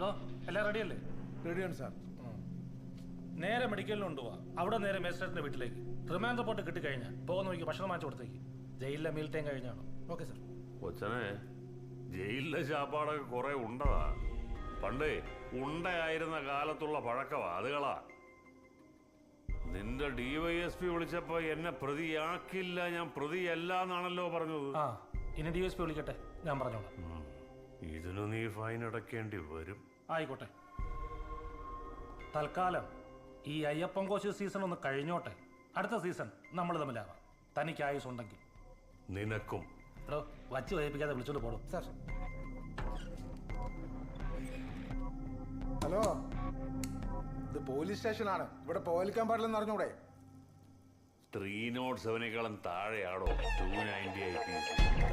എല്ലാം റെഡിയല്ലേ? റെഡിയാണ് സാർ. നേരെ മെഡിക്കലിന് കൊണ്ടുപോവാ. അവിടെ നേരെ മേജിസ്ട്രേറ്റിന്റെ വീട്ടിലേക്ക്. റിമാൻഡ് റിപ്പോർട്ട് കിട്ടിക്കഴിഞ്ഞാൽ പോകുന്ന വഴിക്ക് ഭക്ഷണം വാങ്ങിച്ചു കൊടുത്തേക്ക്. ജയിലിലെ മീൽ ടൈം കഴിഞ്ഞാണോ? Okay sir. കൊച്ചനെ, ജയിലിലെ ചാപ്പാടൊക്കെ കുറെ ഉണ്ടതാ. പണ്ടേ ഉണ്ടയായിരുന്ന കാലത്തുള്ള പഴക്കവാ അതുകളാ. നിന്റെ DYSP വിളിച്ചപ്പോ എന്നെ പ്രതിയാക്കില്ല, ഞാൻ പ്രതിയല്ല എന്നാണല്ലോ പറഞ്ഞത്. ആ, ഇനി DSP വിളിക്കട്ടെ, ഞാൻ പറഞ്ഞോളാം. ഇതിന് നീ ഫൈൻ അടയ്ക്കേണ്ടി വരും. ആയിക്കോട്ടെ. തൽക്കാലം ഈ അയ്യപ്പൻ കോശി സീസൺ ഒന്ന് കഴിഞ്ഞോട്ടെ. അടുത്ത സീസൺ നമ്മൾ തമ്മിലാവാം. തനിക്ക് ആയുസ് ഉണ്ടെങ്കിൽ. നിനക്കും. വച്ച് വഹിപ്പിക്കാതെ വിളിച്ചോണ്ട് പോടും. സാർ. ഹലോ, ഇത് പോലീസ് സ്റ്റേഷനാണ്. ഇവിടെ പോലിക്കാൻ പാടില്ലെന്ന് അറിഞ്ഞൂടെ? 307 താഴെയാടോ 290 IPC.